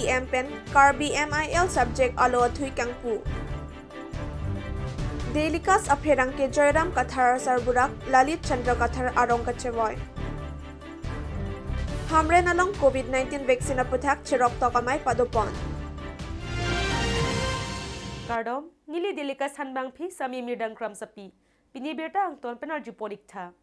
CM pen Karbi MIL subject alo athui kangpu. Delikas apherang ke Joyram Kathar Sarburak Lalit Chandra Kathar Arong Kachevoy. Hamren along COVID-19 vaccine aputhak chirok tokamay padopon. Kardom ngili Delikas hanbang phi sami mirdang kram sapi. Pini berta angton penarju polik tha.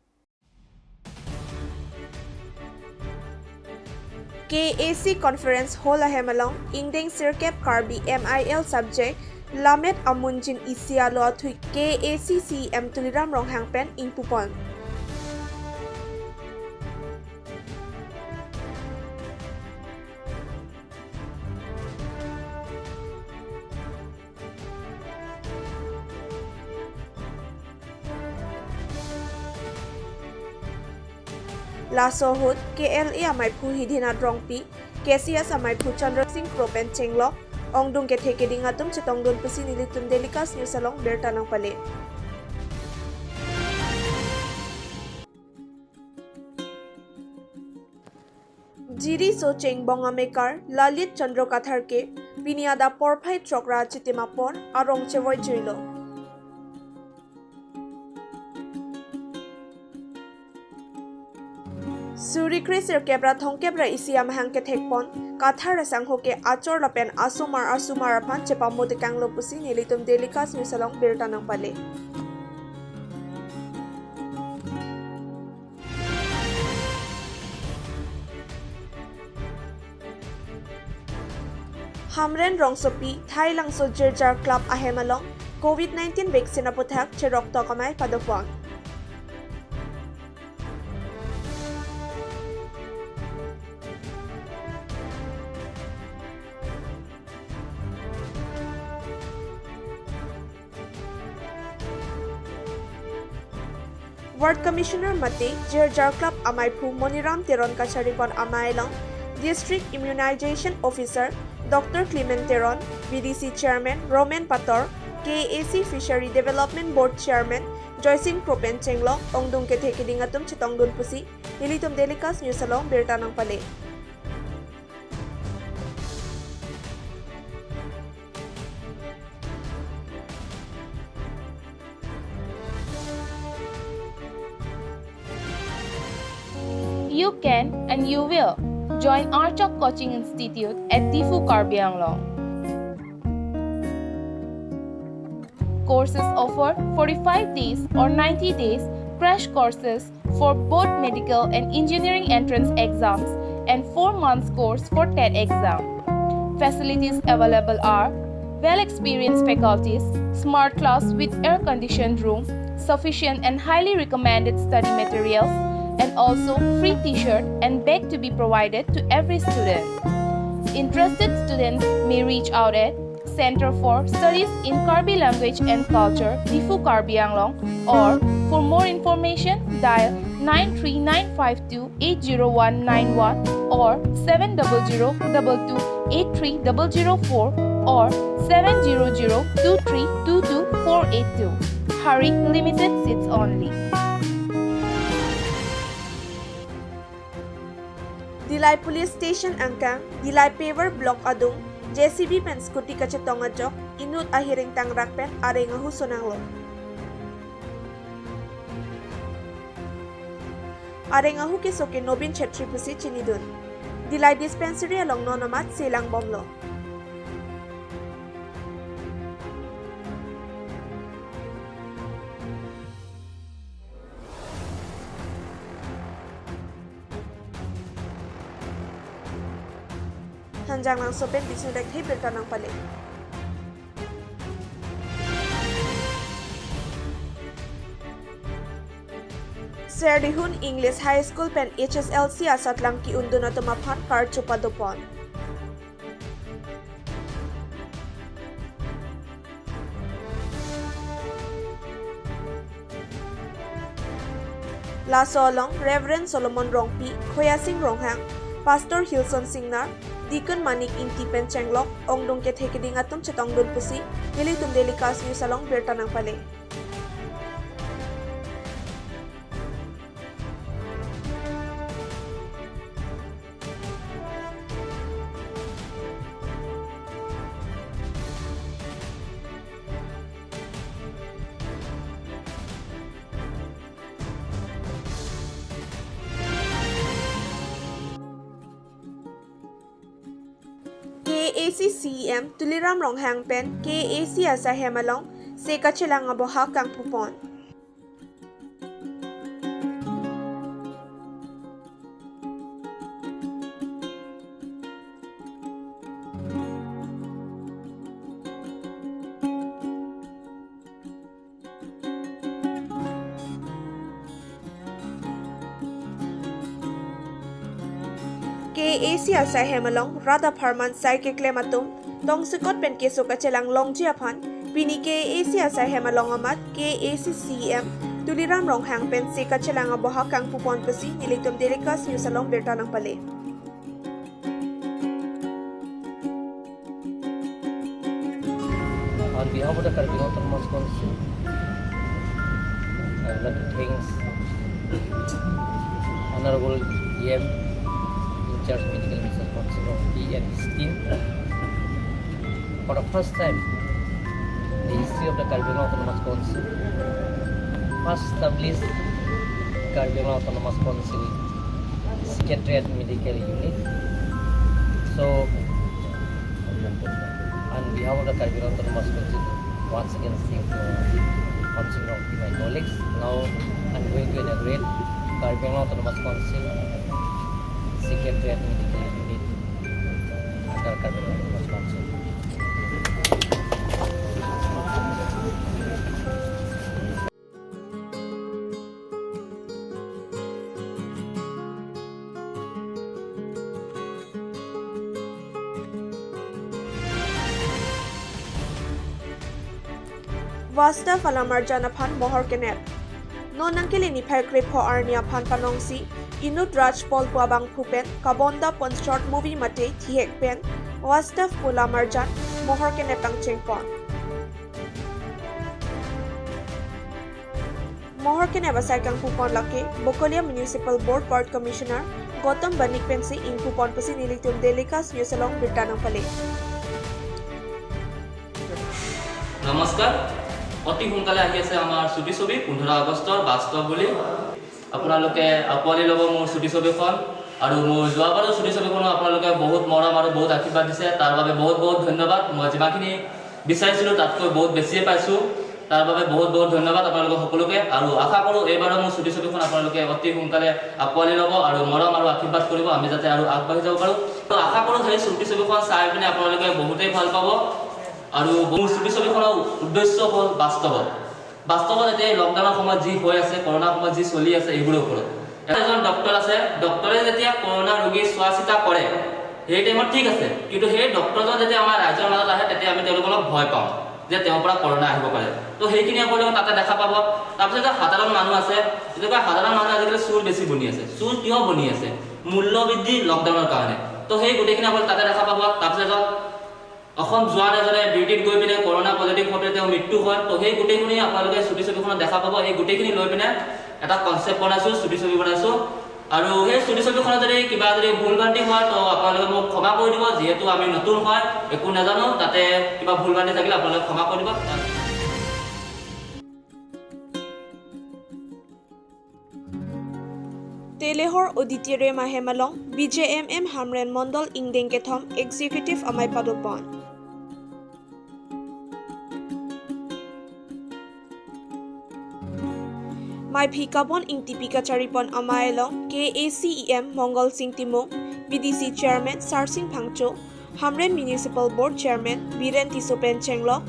KAC Conference Hall Ahemalong Ingdeng Sirkep Karbi MIL subject Lamet Amunjin Isialo Athui KAC CM Tuliram Ronghang Pen Ingpupon. Lasohut KLA amai phu hidina drongpi KCS amai phu Chandra Singh Propen Chenglok Ongdung ke theke dingatum chitongdun pusi nilitum Delikas News along bertanang pale. Jiri so cheng bongamekar Lalit Chandra Kathar ke biniada porphai chokra chitimapor arong chevoy juilo. Suri Krisir kebra thong kebra isi amahang ke thekpon Kathar rasang hoke achor lapen asumar apan chepamo de kanglo pusi nilitum Delikas News along bertanang pale. Hamren rongsopi Thai Langso Jirjar Club ahemalong COVID-19 vaccine aputhak chirok tokamay padopon. Ward Commissioner Mate Jirjar Club Amaipu Moniram Teron Kacharipon Amailong District Immunization Officer Dr. Clement Teron BDC Chairman Roman Pator KAC Fishery Development Board Chairman Joycing Propen Chenglong Ongdung ke theke dingatum chitongdun pusi nilitum Delikas News along bertanang pale. You can and you will join Archok Coaching Institute at Tifu Karbi Anglong. Courses offer 45 days or 90 days crash courses for both medical and engineering entrance exams and 4 months course for TET exam. Facilities available are well-experienced faculties, smart class with air-conditioned room, sufficient and highly recommended study materials, and also free t-shirt and bag to be provided to every student. Interested students may reach out at Center for Studies in Karbi Language and Culture, Tifu Karbi Anglong, or for more information dial 93952-80191 or 70022-83004 or 7002322-482. Hurry, limited seats only. Dilay Police Station Angkang, Dilay Paver Block Adung, JCB pen Scooty Kachetong Ajok, Inut Ahiring Tangrak pen Areng Ahu Sonanglo. Areng Ahu ke soke Nobin Chetri Pusi Chinidun. Dilay Dispensary along Nonomat Selang Bomlo. Hanjang langso pen bisundak hi bertanang pale. Serdihun English High School pen HSLC asat lang ki undun at tumaphan kar chupadopon. Lasolong Reverend Solomon Rongpi, Khoyasing Ronghang, Pastor Hilson Singnar, Deacon Manik Inti Pen Chenglok, Ongdong ke theke dingatum chetongdun pusi, nilitum Delikas News along bertanang pale. KAC CEM Tuliram Ronghang Pen KAC Asa Hemalong Se Kachilang Aboha Kang Pupon KAC Asa Hemalong Radha Pharman Sai ke Klematum Dong Sukot Pen Keso Kachelang Long Jiapan Pini KAC Asa Hemalong Amat KAC CEM Tuliram Ronghang Pen Se Kachelang Aboha Kang Pupon Pasi Nilitum Delikas News Along Berta ng Pale. On behalf of the Karbi Autonomous Council, I would like to thank Honorable EM in charge Medical Research Council of he and his team. For the first time in the history of the Karbi Autonomous Council, first established Karbi Autonomous Council Secretariat Medical Unit. So, on behalf of the Karbi Autonomous Council, once again thank Council of my colleagues. Now I'm going to inaugurate Karbi Autonomous Council Secretariat Medical Unit under Karbi Autonomous Council. Vasta Falamarjana Pan Mohor Kenep No Nangkili ni Pekri Po Arnia Pan Panongsi Inut Raj Pol Puabang Pupen Kabonda Pon Short Movie Mate Tihek Pen Vasta Falamarjan Mohor Kenep Ang Chengpon Mohor Kenep Asai Kang Pupon Lake Bokolia Municipal Board Ward Commissioner Gautam Banik Pensi Ing Pupon Pasi Nilitum Delikas News Along Birtanang Pale. নমস্কাৰ অতি সোনকালে আহি আছে আমাৰ ছুটি ছবি 15 আগষ্টৰ বাস্তৱ বুলি আপোনালোকে আকোৱালি ল'ব মোৰ ছুটি ছবিখন আৰু মোৰ যোৱাবাৰৰ ছুটি ছবিখনো আপোনালোকে বহুত মৰম আৰু বহুত আশীৰ্বাদ দিছে তাৰ বাবে বহুত বহুত ধন্যবাদ মই যিমানখিনি বিচাৰিছিলোঁ তাতকৈ বহুত বেছিয়ে পাইছোঁ তাৰ বাবে বহুত বহুত ধন্যবাদ আপোনালোক সকলোকে আৰু আশা কৰোঁ এইবাৰৰ মোৰ ছুটি ছবিখন আপোনালোকে অতি সোনকালে আকোৱালি ল'ব আৰু মৰম আৰু আশীৰ্বাদ কৰিব আমি যাতে আৰু আগবাঢ়ি যাব পাৰোঁ তো আশা কৰোঁ সেই ছুটি ছবিখন চাই পিনে আপোনালোকে বহুতেই ভাল পাব আৰু মোৰ ছুটি ছবিখনৰ উদ্দেশ্য হ'ল বাস্তৱত এতিয়া লকডাউনৰ সময়ত যি হৈ আছে কৰোনা সময়ত যি চলি আছে এইবোৰৰ ওপৰত এজন ডক্টৰ আছে ডক্টৰে যেতিয়া কৰোনা ৰোগী চোৱা চিতা কৰে সেই টাইমত ঠিক আছে কিন্তু সেই ডক্টৰজন যেতিয়া আমাৰ ৰাজ্যৰ মাজত আহে তেতিয়া আমি তেওঁলোকক অলপ ভয় পাওঁ যে তেওঁৰ পৰা কৰোনা আহিব পাৰে তো সেইখিনি আপোনালোকে তাতে দেখা পাব তাৰপিছত সাধাৰণ মানুহ আছে যেনেকুৱা সাধাৰণ মানুহ আজিকালি চুল বেছি বনি আছে চুল কিয় বনি আছে মূল্য বৃদ্ধি লকডাউনৰ কাৰণে তো সেই গোটেইখিনি আপোনালোকে তাতে দেখা পাব তাৰপিছত অসম জোৱান এজনে ডিউটিত গৈ পিনে কৰোনা পজিটিভ হওঁতে তেওঁ মৃত্যু হয় তো সেই গোটেইখিনি আপোনালোকে ছুটি ছবিখনত দেখা পাব এই গোটেইখিনি লৈ পিনে এটা কনচেপ্ট বনাইছোঁ ছুটি ছবি বনাইছোঁ আৰু সেই ছুটি ছবিখনত যদি কিবা যদি ভুল ভ্ৰান্তি হয় তো আপোনালোকে মোক ক্ষমা কৰি দিব যিহেতু আমি নতুন হয় একো নাজানো তাতে কিবা ভুল ভ্ৰান্তি থাকিলে আপোনালোকে ক্ষমা কৰি দিব Telehor Oditire Mahemalong BJMM Hamren Mondol Ingdengkethom Executive Amai Padopon Mai Phikabon Ing Tipika Charipon Amailong KACEM Mongol Singh Timong BDC Chairman Sarsing Phangcho Hamren Municipal Board Chairman Biren Tisopen Chenglok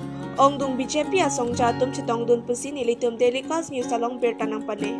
Ongdung BJP Asong Jatum Chitongdun Pusi Nilitum Delikas News Along Bertanang Pane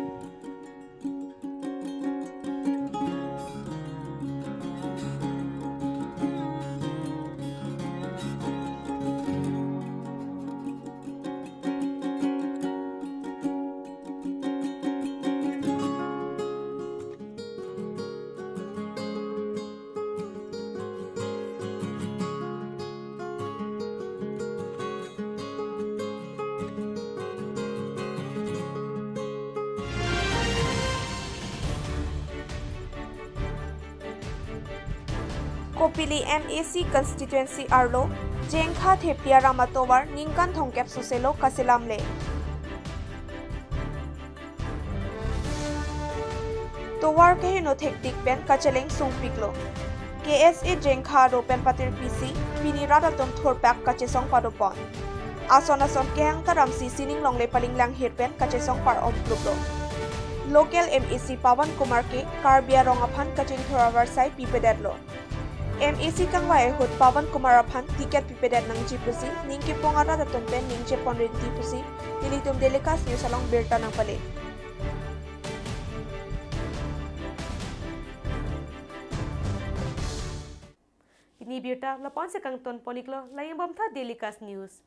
Kopili MAC constituency Arlo Jengkha Thepia Ramatowar Ningkan Thongkep Suselo Kasilamle Towar Kahino Thektik Ben Kacheleng Sungpiklo KSA Jengkha Ropen Patir PC Pini Radaton Thorpak Kachesong Padopon Ason Kehang Taram Si Sining Longle Paling Lang Hirpen Kachesong Par Om Pluplo Local MEC Pawan Kumar Ke Karbia Rongapan Kaching Thoravar Sai Pipedadlo MEC Kangwai Hut Pawan Kumar Apan Tiket Pipedad Nang Jipusi Ningki Pongara Daton Pen Ningche Ponrin Tipusi Nilitum Delikas News Along Birta Nang Pale Ini berita lapon sekang ton poniklo layang bom tha Delikas News.